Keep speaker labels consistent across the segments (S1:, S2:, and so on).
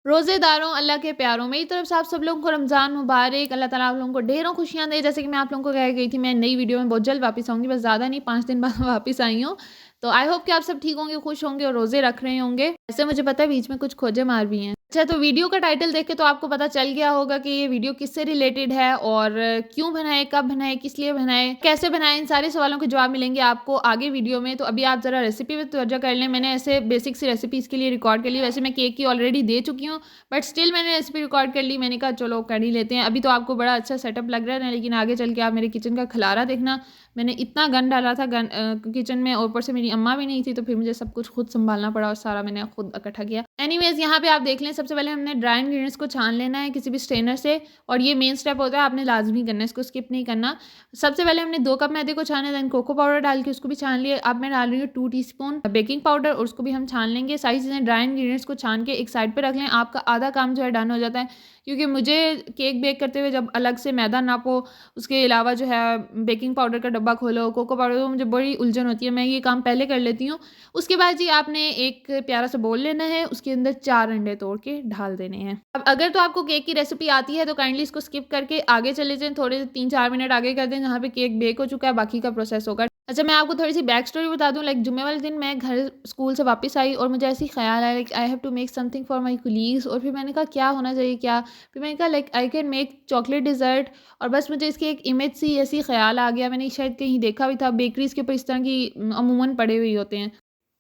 S1: रोज़ेदारों, अल्लाह के प्यारों, मेरी तरफ से आप सब लोगों को रमज़ान मुबारक। अल्लाह ताला आप लोगों को ढेरों खुशियाँ दे। जैसे कि मैं आप लोगों को कह गई थी, मैं नई वीडियो में बहुत जल्द वापस आऊँगी, बस ज़्यादा नहीं, 5 दिन बाद वापस आई हूँ। तो आई होप कि आप सब ठीक होंगे, खुश होंगे और रोज़े रख रहे होंगे। वैसे मुझे पता है बीच में कुछ खोजे मार भी हैं। अच्छा, तो वीडियो का टाइटल देख के तो आपको पता चल गया होगा कि ये वीडियो किससे रिलेटेड है और क्यों बनाए, कब बनाए, किस लिए बनाए, कैसे बनाए, इन सारे सवालों के जवाब मिलेंगे आपको आगे वीडियो में। तो अभी आप ज़रा रेसिपी पे तवज्जो कर लें। मैंने ऐसे बेसिक सी रेसिपी इसके लिए रिकॉर्ड कर ली। वैसे मैं केक की ऑलरेडी दे चुकी हूँ, बट स्टिल मैंने रेसिपी रिकॉर्ड कर ली। मैंने कहा चलो कर ही लेते हैं। अभी तो आपको बड़ा अच्छा सेटअप लग रहा है ना, लेकिन आगे चल के आप मेरे किचन का खलारा देखना। मैंने इतना गंद डाला था किचन में, और ऊपर से मेरी अम्मा भी नहीं थी, तो फिर मुझे सब कुछ खुद संभालना पड़ा और सारा मैंने खुद इकट्ठा किया। एनीवेज, यहाँ पे आप देख लें, सबसे पहले हमने ड्राई इंग्रेडिएंट्स को छान लेना है किसी भी स्ट्रेनर से, और ये मेन स्टेप होता है, आपने लाजमी करना है, इसको स्किप नहीं करना। सबसे पहले हमने 2 कप मैदे को छाना, देन कोको पाउडर डाल के उसको भी छान लिया। अब मैं डाल रही हूँ 2 टीस्पून बेकिंग पाउडर, और उसको भी हम छान लेंगे। सारी चीज़ें ड्राई इंग्रेडिएंट्स को छान के एक साइड पे रख लें। आपका आधा काम जो है डन हो जाता है, क्योंकि मुझे केक बेक करते हुए जब अलग से मैदा नापो, उसके अलावा जो है बेकिंग पाउडर का डब्बा खोलो, कोको पाउडर, तो मुझे बड़ी उलझन होती है। मैं ये काम पहले कर लेती हूँ। उसके बाद जी आपने एक प्यारा सा बोल लेना है, उसके अंदर 4 अंडे तोड़ के ढाल देने हैं। अब अगर तो आपको केक की रेसिपी आती है तो काइंडली इसको स्किप करके आगे चले जाएँ, थोड़े 3-4 मिनट आगे कर दें, जहाँ पे केक बेक हो चुका है, बाकी का प्रोसेस होगा। अच्छा, मैं आपको थोड़ी-सी बैक स्टोरी बता दूँ। लाइक जुम्मे वाले दिन मैं घर स्कूल से वापस आई और मुझे ऐसे ही ख़्याल आया, like I have to make something for my colleagues, और फिर मैंने कहा क्या होना चाहिए क्या? फिर मैंने कहा like I can make chocolate dessert, और बस मुझे इसकी एक इमेज सी ऐसी ख़्याल आ गया। मैंने शायद कहीं देखा भी था, बेकरीज़ के ऊपर इस तरह की अमूमन पड़े हुए होते हैं।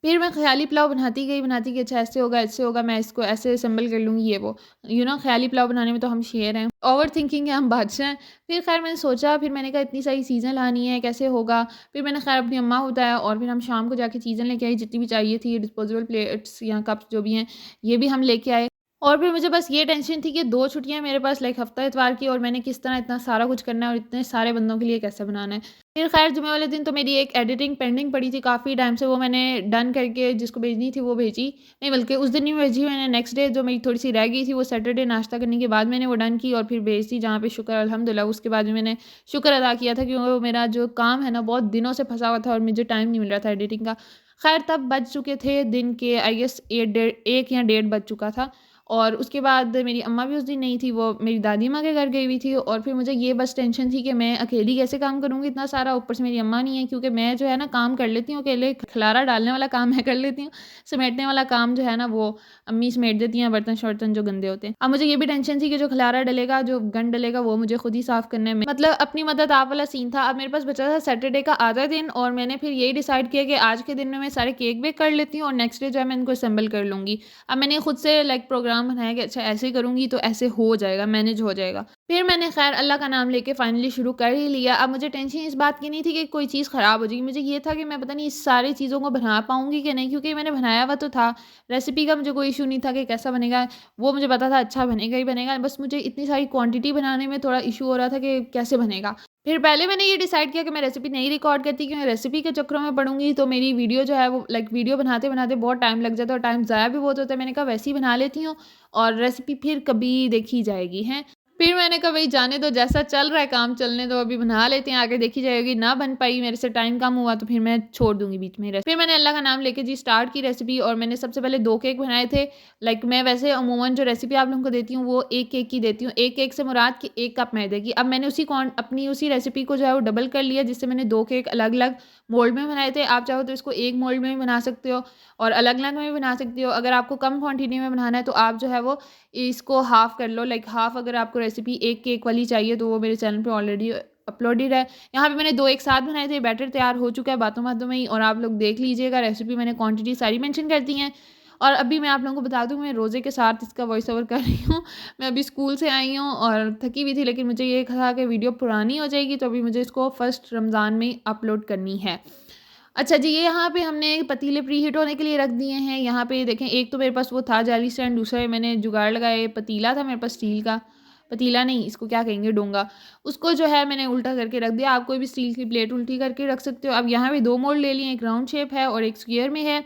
S1: फिर मैं ख़याली पुलाव बनाती गई, अच्छा ऐसे होगा, मैं इसको ऐसे असेंबल कर लूँगी, ये वो। ख़याली पुलाव बनाने में तो हम शेर हैं, ओवरथिंकिंग के हम बादशाह हैं। फिर ख़ैर मैंने सोचा, फिर मैंने कहा इतनी सारी चीज़ें लानी है, कैसे होगा? फिर मैंने ख़ैर अपनी अम्मा को बताया, और फिर हम शाम को जाके चीज़ें लेके आई, जितनी भी चाहिए थी, डिस्पोजेबल प्लेट्स या कप्स जो भी हैं, ये भी हम लेके आए। और फिर मुझे बस ये टेंशन थी कि 2 छुट्टियाँ मेरे पास, लाइक हफ़्ता इतवार की, और मैंने किस तरह इतना सारा कुछ करना है और इतने सारे बंदों के लिए कैसे बनाना है। फिर ख़ैर जुम्मे वाले दिन तो मेरी एक एडिटिंग पेंडिंग पड़ी थी काफ़ी टाइम से, वो मैंने डन करके जिसको भेजनी थी वो भेजी। नहीं, बल्कि उस दिन नहीं भेजी मैंने, नेक्स्ट डे जो मेरी थोड़ी-सी रह गई थी वो सैटरडे नाश्ता करने के बाद मैंने वो डन की और फिर भेज दी, जहाँ पे शुक्र अल्हम्दुलिल्लाह उसके बाद भी मैंने शुक्र अदा किया था, क्योंकि वो मेरा जो काम है ना बहुत दिनों से फँसा हुआ था और मुझे टाइम नहीं मिल रहा था एडिटिंग का। ख़ैर तब बज चुके थे दिन के आई गेस 1 या डेढ़ बज चुका था, और उसके बाद मेरी अम्मा भी उस दिन नहीं थी, वो मेरी दादी माँ के घर गई हुई थी, और फिर मुझे ये बस टेंशन थी कि मैं अकेली कैसे काम करूँगी इतना सारा, ऊपर से मेरी अम्मा नहीं है, क्योंकि मैं जो है ना काम कर लेती हूँ अकेले, खलारा डालने वाला काम मैं कर लेती हूँ, समेटने वाला काम जो है ना वो अम्मी समेट देती हैं, बर्तन-शर्तन जो गंदे होते हैं। अब मुझे ये भी टेंशन थी कि जो खलारा डलेगा, जो गंद डलेगा, वो मुझे खुद ही साफ़ करने में, मतलब अपनी मदद आप वाला सीन था। अब मेरे पास बचा था सैटरडे का आधा दिन, और मैंने फिर यही डिसाइड किया कि आज के दिन में मैं सारे केक बेक कर लेती हूँ और नेक्स्ट डे जो है मैं इनको असेंबल कर लूँगी। अब मैंने खुद से लाइक प्रोग्राम बनाया कि अच्छा ऐसे करूँगी तो ऐसे हो जाएगा, मैनेज हो जाएगा। फिर मैंने ख़ैर अल्लाह का नाम लेके फाइनली शुरू कर ही लिया। अब मुझे टेंशन इस बात की नहीं थी कि कोई चीज़ ख़राब हो जाएगी, मुझे ये था कि मैं पता नहीं इस सारी चीज़ों को बना पाऊँगी कि नहीं, क्योंकि मैंने बनाया हुआ तो था। रेसिपी का मुझे कोई इश्यू नहीं था कि कैसा बनेगा, वो मुझे पता था अच्छा बनेगा ही बनेगा। बस मुझे इतनी सारी क्वांटिटी बनाने में थोड़ा इश्यू हो रहा था कि कैसे बनेगा। फिर पहले मैंने ये डिसाइड किया कि मैं रेसिपी नहीं रिकॉर्ड करती, क्योंकि रेसिपी के चक्करों में पड़ूँगी तो मेरी वीडियो जो है वो लाइक वीडियो बनाते-बनाते बहुत टाइम लग जाता है और टाइम ज़ाया भी बहुत होता है। मैंने कहा वैसे ही बना लेती हूँ और रेसिपी फिर कभी देखी जाएगी, हैं। फिर मैंने कहा भई जाने दो, जैसा चल रहा है काम चलने दो, अभी बना लेते हैं, आगे देखी जाएगी। ना बन पाई, मेरे से टाइम कम हुआ तो फिर मैं छोड़ दूँगी बीच में ही रेसिपी। फिर मैंने अल्लाह का नाम लेके जी स्टार्ट की रेसिपी, और मैंने सबसे पहले 2 केक बनाए थे। लाइक मैं वैसे अमूमन जो रेसिपी आप लोगों को देती हूँ वो 1 केक की देती हूँ। 1 केक से मुराद कि 1 कप मैदे की। अब मैंने अपनी उसी रेसिपी को जो है वो डबल कर लिया, जिससे मैंने 2 केक अलग-अलग मोल्ड में बनाए थे। आप चाहो तो इसको 1 मोल्ड में भी बना सकते हो और अलग-अलग में भी बना सकते हो। अगर आपको कम क्वांटिटी में बनाना है तो आप जो है वो इसको हाफ़ कर लो, लाइक हाफ़ अगर आपको रेसिपी 1 केक वाली चाहिए तो वो मेरे चैनल पे ऑलरेडी अपलोडेड है। यहाँ पे मैंने 2 एक साथ बनाए थे, बैटर तैयार हो चुका है बातों-बातों में ही, और आप लोग देख लीजिएगा, रेसिपी मैंने क्वांटिटी सारी मेंशन कर दी हैं। और अभी मैं आप लोगों को बता दूँ, मैं रोज़े के साथ इसका वॉइस ओवर कर रही हूँ। मैं अभी स्कूल से आई हूँ और थकी हुई थी, लेकिन मुझे ये था कि वीडियो पुरानी हो जाएगी, तो अभी मुझे इसको फर्स्ट रमज़ान में अपलोड करनी है। अच्छा जी, ये यहाँ पे हमने पतीले प्रीहीट होने के लिए रख दिए हैं। यहाँ पे देखें, एक तो मेरे पास वो था जाली स्टैंड, दूसरा मैंने जुगाड़ लगाया, ये पतीला था मेरे पास स्टील का, पतीला नहीं इसको क्या कहेंगे, डोंगा। उसको जो है मैंने उल्टा करके रख दिया। आप कोई भी स्टील की प्लेट उल्टी करके रख सकते हो। अब यहाँ पे 2 मोल्ड ले लिए, एक राउंड शेप है और एक स्क्वायर में है।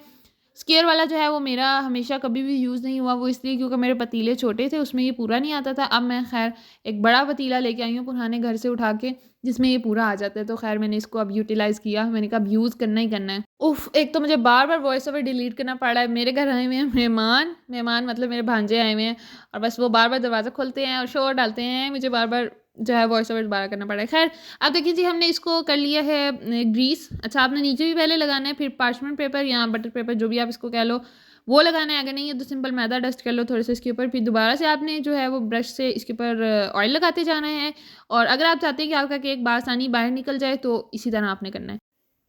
S1: स्क्वायर वाला जो है वो मेरा हमेशा कभी भी यूज़ नहीं हुआ, वो इसलिए क्योंकि मेरे पतीले छोटे थे, उसमें ये पूरा नहीं आता था। अब मैं खैर एक बड़ा पतीला लेके आई हूँ पुराने घर से उठा के, जिसमें ये पूरा आ जाता है। तो खैर मैंने इसको अब यूटिलाइज़ किया, मैंने कहा अब यूज़ करना ही करना है। उफ़! एक तो मुझे बार-बार वॉइस ओवर डिलीट करना पड़ रहा है। मेरे घर आए हुए हैं मेहमान, मेहमान मतलब मेरे भांजे आए हुए हैं और बस वो बार-बार दरवाज़ा खोलते हैं और शोर डालते हैं, मुझे बार-बार जो है वॉइस ओवर दोबारा करना पड़ रहा है। खैर अब देखिए जी, हमने इसको कर लिया है ग्रीस। अच्छा, आपने नीचे भी पहले लगाना है, फिर पार्चमेंट पेपर या बटर पेपर जो भी आप इसको कह लो, वो लगाना है। अगर नहीं है तो सिंपल मैदा डस्ट कर लो थोड़े से इसके ऊपर, फिर दोबारा से आपने जो है वो ब्रश से इसके ऊपर ऑयल लगाते जाना है। और अगर आप चाहते हैं कि आपका केक बासानी बाहर निकल जाए तो इसी तरह आपने करना है।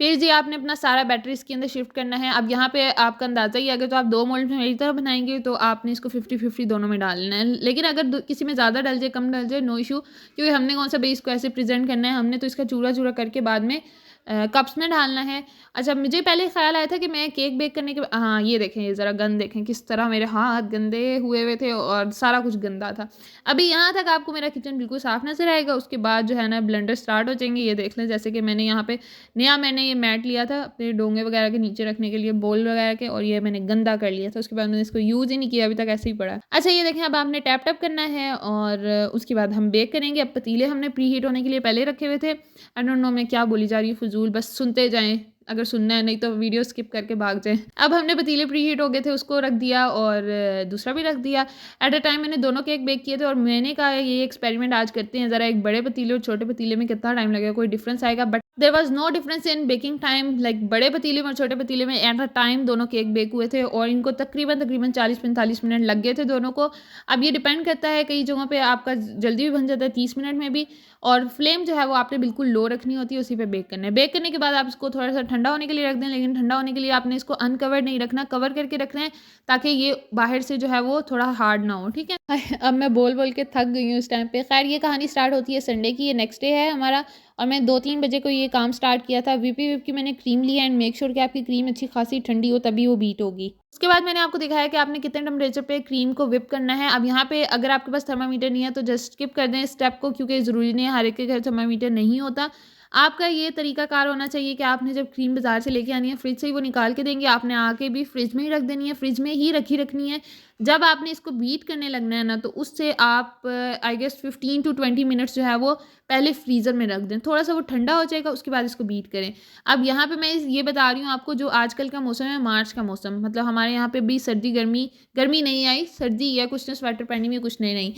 S1: फिर जी आपने अपना सारा बैटर इसके अंदर शिफ्ट करना है। अब यहाँ पे आपका अंदाज़ा ही है, अगर तो आप 2 मोल्ड में मेरी तरह बनाएँगे तो आपने इसको 50-50 दोनों में डालना है। लेकिन अगर किसी में ज़्यादा डल जाए, कम डल जाए, नो इश्यू, क्योंकि हमने कौन सा बेस को ऐसे प्रेजेंट करना है, हमने तो इसका चूरा-चूरा करके बाद में कप्स में डालना है। अच्छा, मुझे पहले ख़्याल आया था कि मैं केक बेक करने के हाँ, ये देखें, ये ज़रा गंद देखें किस तरह मेरे हाथ गंदे हुए हुए थे और सारा कुछ गंदा था। अभी यहाँ तक आपको मेरा किचन बिल्कुल साफ़ नज़र आएगा। उसके बाद जो है ना ब्लेंडर स्टार्ट हो जाएंगे। ये देख लें, जैसे कि मैंने यहाँ पे मैंने ये मैट लिया था अपने डोंगे वगैरह के नीचे रखने के लिए, बोल वगैरह के, और ये मैंने गंदा कर लिया था। उसके बाद मैंने इसको यूज़ ही नहीं किया, अभी तक ऐसे ही पड़ा है। अच्छा, ये देखें, अब आपने टैप टैप करना है और उसके बाद हम बेक करेंगे। अब पतीले हमने प्री हीट होने के लिए पहले रखे हुए थे। आई डोंट नो मैं क्या बोली जा रही हूँ, फजूल, बस सुनते जाएँ अगर सुनना है, नहीं तो वीडियो स्किप करके भाग जाएँ। अब हमने पतीले प्री हीट हो गए थे, उसको रख दिया और दूसरा भी रख दिया। एट अ टाइम मैंने दोनों केक बेक किए थे और मैंने कहा ये एक्सपेरिमेंट आज करते हैं, ज़रा एक बड़े पतीले और छोटे पतीले में कितना टाइम लगेगा, कोई डिफरेंस आएगा। But there was no difference in baking time, like बड़े पतीले में और छोटे पतीले में एट अ टाइम दोनों केक बेक हुए थे और इनको तकरीबन 40-45 मिनट लग गए थे दोनों को। अब ये डिपेंड करता है, कई जगहों पे आपका जल्दी भी बन जाता है 30 मिनट में भी, और फ्लेम जो है वो आपने बिल्कुल लो रखनी होती है, उसी पे बेक करना है। बेक करने के बाद आप इसको थोड़ा सा ठंडा होने के लिए रख दें, लेकिन ठंडा होने के लिए आपने इसको अनकवर नहीं रखना, कवर करके रखना है ताकि ये बाहर से जो है वो थोड़ा हार्ड ना हो, ठीक है। अब मैं बोल बोल के थक गई हूँ इस टाइम पे। खैर ये कहानी स्टार्ट होती है संडे की, ये नेक्स्ट डे है हमारा, और मैं 2-3 बजे को ये काम स्टार्ट किया था। व्हिप की मैंने क्रीम ली है, एंड मेक श्योर कि आपकी क्रीम अच्छी खासी ठंडी हो, तभी वो बीट होगी। उसके बाद मैंने आपको दिखाया कि आपने कितने टेम्परेचर पे क्रीम को व्हिप करना है। अब यहाँ पे अगर आपके पास थर्मामीटर नहीं है तो जस्ट स्किप कर दें इस स्टेप को, क्योंकि ज़रूरी नहीं है, हर एक के घर थर्मामीटर नहीं होता। आपका ये तरीकाकार होना चाहिए कि आपने जब क्रीम बाज़ार से लेके आनी है, फ्रिज से ही वो निकाल के देंगे, आपने आके भी फ्रिज में ही रख देनी है, फ्रिज में ही रखनी है। जब आपने इसको बीट करने लगना है ना, तो उससे आप आई गेस 15 टू 20 मिनट्स जो है वो पहले फ्रीज़र में रख दें, थोड़ा सा वो ठंडा हो जाएगा, उसके बाद इसको बीट करें। अब यहाँ पे मैं ये बता रही हूँ आपको, जो आजकल का मौसम है, मार्च का मौसम, मतलब हमारे यहाँ पे भी सर्दी गर्मी नहीं आई, सर्दी है, कुछ ने स्वेटर पहनी हुई, कुछ ने नहीं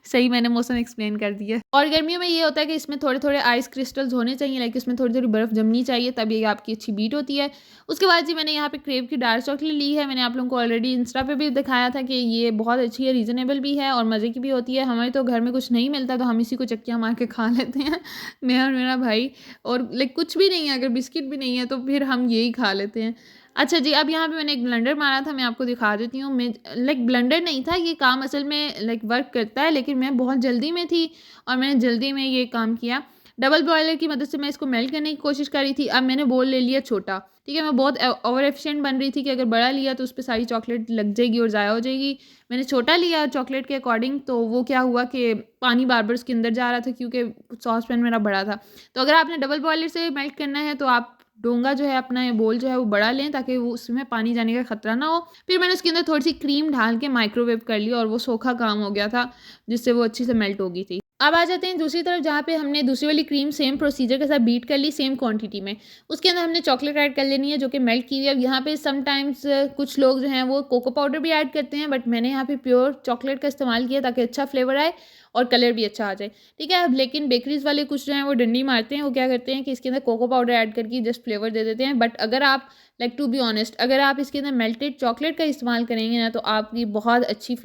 S1: सही मैंने मौसम एक्सप्लेन कर दिया। और गर्मियों में ये होता है कि इसमें थोड़े थोड़े आइस क्रिस्टल्स होने चाहिए, लाइक इसमें थोड़ी थोड़ी बर्फ़ जमनी चाहिए, तब ये आपकी अच्छी बीट होती है। उसके बाद जी मैंने यहाँ पे क्रेव की डार्क चॉकलेट ली है। मैंने आप लोगों को ऑलरेडी इंस्टा पे भी दिखाया था कि ये बहुत अच्छी है, रीज़नेबल भी है और मज़े की भी होती है। हमारे तो घर में कुछ नहीं मिलता तो हम इसी को चक्कियाँ मार के खा लेते हैं मैं और मेरा भाई, और लाइक कुछ भी नहीं है, अगर बिस्किट भी नहीं है तो फिर हम यही खा लेते हैं। अच्छा जी, अब यहाँ पे मैंने एक ब्लेंडर मारा था, मैं आपको दिखा देती हूँ। मैं लाइक ब्लेंडर नहीं था ये काम, असल में लाइक वर्क करता है, लेकिन मैं बहुत जल्दी में थी और मैंने जल्दी में ये काम किया। डबल बॉयलर की मदद से मैं इसको मेल्ट करने की कोशिश कर रही थी। अब मैंने बोल ले लिया छोटा, ठीक है। मैं बहुत ओवर एफिशिएंट बन रही थी कि अगर बड़ा लिया तो उस पर सारी चॉकलेट लग जाएगी और ज़ाया हो जाएगी। मैंने छोटा लिया चॉकलेट के अकॉर्डिंग, तो वो क्या हुआ कि पानी बार बार उसके अंदर जा रहा था, क्योंकि सॉस पैन मेरा बड़ा था। तो अगर आपने डबल बॉयलर से मेल्ट करना है तो आप डोंगा जो है अपना, ये बोल जो है वो बड़ा लें, ताकि वो उसमें पानी जाने का खतरा ना हो। फिर मैंने उसके अंदर थोड़ी सी क्रीम डाल के माइक्रोवेव कर लिया और वो सोखा काम हो गया था, जिससे वो अच्छी से मेल्ट हो गई थी। अब आ जाते हैं दूसरी तरफ, जहाँ पे हमने दूसरी वाली क्रीम सेम प्रोसीजर के साथ बीट कर ली, सेम क्वांटिटी में। उसके अंदर हमने चॉकलेट ऐड कर लेनी है जो कि मेल्ट की हुई है। अब यहाँ पे समटाइम्स कुछ लोग जो हैं वो कोको पाउडर भी ऐड करते हैं, बट मैंने यहाँ पे प्योर चॉकलेट का इस्तेमाल किया ताकि अच्छा फ्लेवर आए और कलर भी अच्छा आ जाए, ठीक है। अब लेकिन बेकरीज वाले कुछ जो हैं वो डंडी मारते हैं, वो क्या करते हैं कि इसके अंदर कोको पाउडर ऐड करके जस्ट फ्लेवर दे देते हैं। बट अगर आप लाइक टू बी ऑनेस्ट, अगर आप इसके अंदर मेल्टेड चॉकलेट का इस्तेमाल करेंगे ना, तो आपकी बहुत अच्छा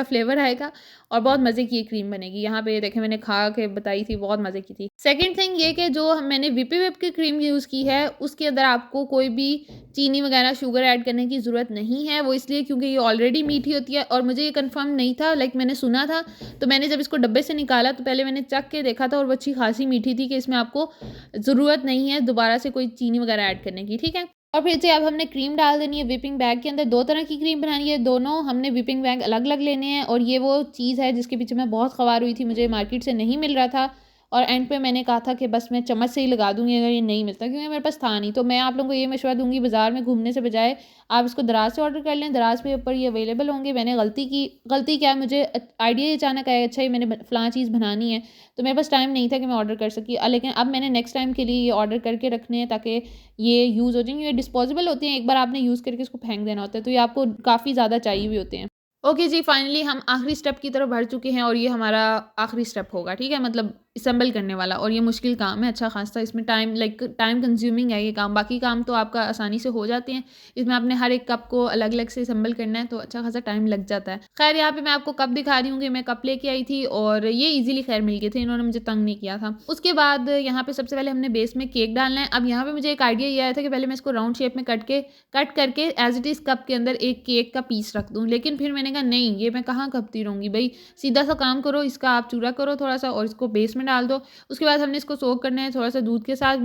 S1: फ्लेवर आएगा और बहुत मज़े की ये क्रीम बनेगी। यहाँ पे देखें, मैंने खा के बताई थी, बहुत मज़े की थी। सेकंड थिंग ये कि जो मैंने विप की क्रीम यूज़ की है, उसके अंदर आपको कोई भी चीनी वगैरह शुगर ऐड करने की ज़रूरत नहीं है। वो इसलिए क्योंकि ये ऑलरेडी मीठी होती है, और मुझे ये कंफर्म नहीं था, लाइक मैंने सुना था, तो मैंने जब इसको डब्बे से निकाला तो पहले मैंने चख के देखा था और वो अच्छी खासी मीठी थी कि इसमें आपको ज़रूरत नहीं है दोबारा से कोई चीनी वगैरह ऐड करने की, ठीक है। और फिर से अब हमने क्रीम डाल देनी है व्हिपिंग बैग के अंदर। 2 तरह की क्रीम बनानी है, दोनों हमने व्हिपिंग बैग अलग अलग लेने हैं, और ये वो चीज़ है जिसके पीछे मैं बहुत ख़वार हुई थी, मुझे मार्केट से नहीं मिल रहा था और एंड पे मैंने कहा था कि बस मैं चम्मच से ही लगा दूँगी अगर ये नहीं मिलता, क्योंकि मेरे पास था नहीं। तो मैं आप लोगों को ये मशवरा दूँगी, बाज़ार में घूमने से बजाय आप इसको दराज़ से ऑर्डर कर लें, दराज़ पे ऊपर ये अवेलेबल होंगे। मैंने गलती क्या है, मुझे आइडिया ही अचानक आया, अच्छा ये मैंने फ़लाँ चीज़ बनानी है, तो मेरे पास टाइम नहीं था कि मैं ऑर्डर कर सकी। लेकिन अब मैंने नेक्स्ट टाइम के लिए ये ऑर्डर करके रखने हैं ताकि ये यूज़ हो जाएँगे। ये डिस्पोजेबल होती हैं, एक बार आपने यूज़ करके इसको फेंक देना होता है, तो ये आपको काफ़ी ज़्यादा चाहिए भी होते हैं। ओके जी, फाइनली हम आखिरी स्टेप की तरफ बढ़ चुके हैं और ये हमारा आखिरी स्टेप होगा, ठीक है? मतलब असेंबल करने वाला, और ये मुश्किल काम है अच्छा खासा। इसमें टाइम कंज्यूमिंग है ये काम। बाकी काम तो आपका आसानी से हो जाते हैं। इसमें आपने हर एक कप को अलग-अलग से असेंबल करना है, तो अच्छा खासा टाइम लग जाता है। खैर यहाँ पे मैं आपको कप दिखा रही हूँ कि मैं कप लेके आई थी और ये ईज़िली खैर मिल गए थे, इन्होंने मुझे तंग नहीं किया था। उसके बाद यहाँ पे सबसे पहले हमने बेस में केक डालना है। अब यहाँ पे मुझे एक आइडिया ये आया था कि पहले मैं इसको राउंड शेप में कट करके एज़ इट इज़ कप के अंदर एक केक का पीस रख दूँ। लेकिन फिर मैंने कहा नहीं, ये मैं कहाँ कपती रहूँगी भई, सीधा सा काम करो, इसका आप चूरा करो थोड़ा-सा और इसको बेस में डाल दो। उसके बाद हमने इसको सोक करना है थोड़ा-सा दूध के साथ।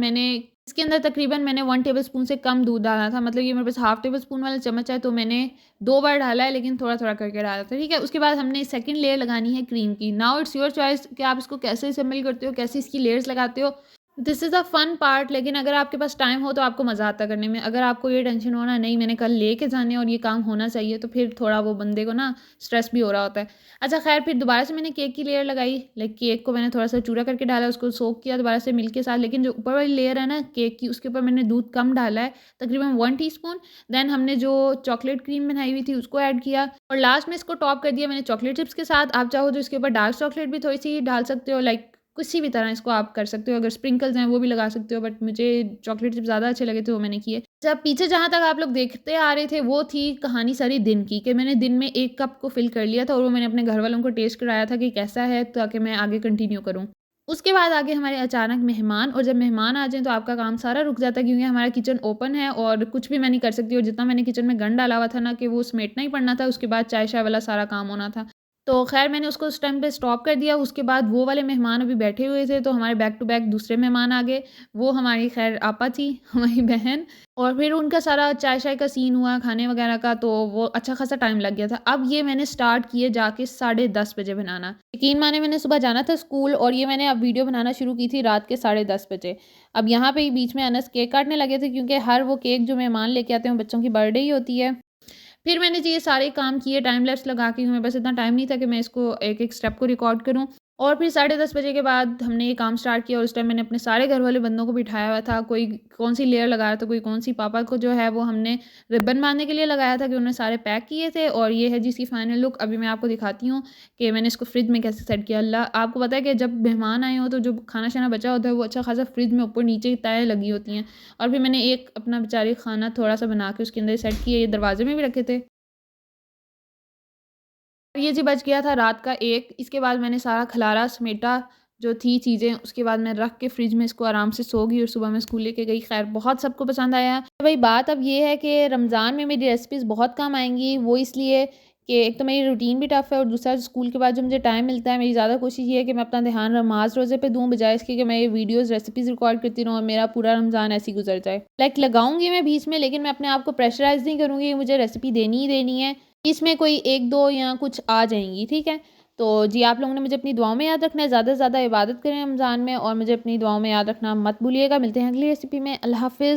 S1: इसके अंदर तकरीबन मैंने 1 टेबलस्पून से कम दूध डाला था, मतलब ये मेरे पास हाफ़ टेबलस्पून वाला चम्मच है, तो मैंने 2 बार डाला है, लेकिन थोड़ा-थोड़ा करके डाला था, ठीक है? उसके बाद हमने सेकंड लेयर लगानी है क्रीम की। नाउ इट्स योर चॉइस कि आप इसको कैसे असेंबल करते हो, कैसे इसकी लेयर्स लगाते हो। This is a fun part, लेकिन अगर आपके पास टाइम हो तो आपको मज़ा आता करने में। अगर आपको ये टेंशन हो ना, नहीं मैंने कल लेके जाने हैं और ये काम होना चाहिए, तो फिर थोड़ा वो बंदे को ना स्ट्रेस भी हो रहा होता है। अच्छा खैर, फिर दोबारा से मैंने केक की लेयर लगाई, लाइक केक को मैंने थोड़ा-सा चूरा करके डाला, उसको सोक किया दोबारा से मिल्क के साथ, लेकिन जो ऊपर वाली लेयर है ना केक की, उसके ऊपर मैंने दूध कम डाला है, तकरीबन 1 टीस्पून। देन हमने जो चॉकलेट क्रीम बनाई हुई थी उसको ऐड किया और लास्ट में इसको टॉप कर दिया मैंने चॉकलेट चिप्स के साथ। आप चाहो तो इसके ऊपर डार्क चॉकलेट भी थोड़ी-सी डाल सकते हो, लाइक किसी भी तरह इसको आप कर सकते हो। अगर स्प्रिंकल्स हैं वो भी लगा सकते हो, बट मुझे चॉकलेट चिप्स ज़्यादा अच्छे लगे थे, वो मैंने किए। जब पीछे जहाँ तक आप लोग देखते आ रहे थे, वो थी कहानी सारी दिन की, कि मैंने दिन में 1 कप को फ़िल कर लिया था और वो मैंने अपने घर वालों को टेस्ट कराया था कि कैसा है, ताकि मैं आगे कंटिन्यू करूँ। उसके बाद आगे हमारे अचानक मेहमान, और जब मेहमान आ जाएँ तो आपका काम सारा रुक जाता है, क्योंकि हमारा किचन ओपन है और कुछ भी मैं नहीं कर सकती, और जितना मैंने किचन में गंद डाला हुआ था ना, कि वो समेटना ही पड़ना था, उसके बाद चाय-शाय वाला सारा काम होना था। तो ख़ैर मैंने उसको उस टाइम पे स्टॉप कर दिया। उसके बाद वो वाले मेहमान अभी बैठे हुए थे, तो हमारे बैक टू बैक दूसरे मेहमान आ गए। वो हमारी ख़ैर आपा थी, हमारी बहन, और फिर उनका सारा चाय-शाय का सीन हुआ, खाने वग़ैरह का, तो वो अच्छा ख़ासा टाइम लग गया था। अब ये मैंने स्टार्ट किए जाके 10:30 बजे बनाना। यकीन मानिए मैंने सुबह जाना था स्कूल, और ये मैंने अब वीडियो बनाना शुरू की थी रात के 10:30 बजे। अब यहाँ पे ही बीच में अनस केक काटने लगे थे, क्योंकि हर वो केक जो मेहमान लेके आते हैं, वो बच्चों की बर्थडे ही होती है। फिर मैंने जी ये सारे काम किए टाइम लैप्स लगा के, मेरे पास इतना टाइम नहीं था कि मैं इसको एक-एक स्टेप को रिकॉर्ड करूँ। और फिर 10:30 बजे के बाद हमने ये काम स्टार्ट किया, और उस टाइम मैंने अपने सारे घर वाले बंदों को बिठाया हुआ था। कोई कौन-सी लेयर लगा रहा था, कोई कौन-सी। पापा को जो है वो हमने रिबन बाँधने के लिए लगाया था कि उन्होंने सारे पैक किए थे, और ये है जी इसकी फाइनल लुक। अभी मैं आपको दिखाती हूँ कि मैंने इसको फ्रिज में कैसे सेट किया। अल्लाह, आपको पता है कि जब मेहमान आए हों तो जो खाना-शाना बचा होता है वो अच्छा खासा फ्रिज में ऊपर-नीचे तह लगी होती हैं। और फिर मैंने एक अपना बेचारी खाना थोड़ा-सा बना के उसके अंदर सेट किया। ये दरवाज़े में भी रखे थे। ये जी बज गया था रात का 1। इसके बाद मैंने सारा खलारा समेटा, जो थी चीज़ें, उसके बाद मैं रख के फ्रिज में इसको आराम से सो गई, और सुबह मैं स्कूल लेके गई। ख़ैर बहुत सबको पसंद आया। भाई बात अब ये है कि रमज़ान में मेरी रेसिपीज़ बहुत कम आएँगी। वो इसलिए कि एक तो मेरी रूटीन भी टफ़ है, और दूसरा स्कूल के बाद जो मुझे टाइम मिलता है, मेरी ज़्यादा कोशिश ये है कि मैं अपना ध्यान नमाज़ रोज़े पे दूँ, बजाय इसके कि मैं ये वीडियोज़ रेसिपीज़ रिकॉर्ड करती रहूँ और मेरा पूरा रमज़ान ऐसे ही गुज़र जाए। लाइक लगाऊँगी मैं बीच में, लेकिन मैं अपने आप को प्रेशराइज़ नहीं करूँगी कि मुझे रेसिपी देनी ही देनी है। इसमें कोई 1-2 या कुछ आ जाएँगी, ठीक है? तो जी, आप लोगों ने मुझे अपनी दुआओं में याद रखना है, ज़्यादा से ज़्यादा इबादत करें रमज़ान में, और मुझे अपनी दुआओं में याद रखना मत भूलिएगा। मिलते हैं अगली रेसिपी में। अल्लाह हाफ़िज़।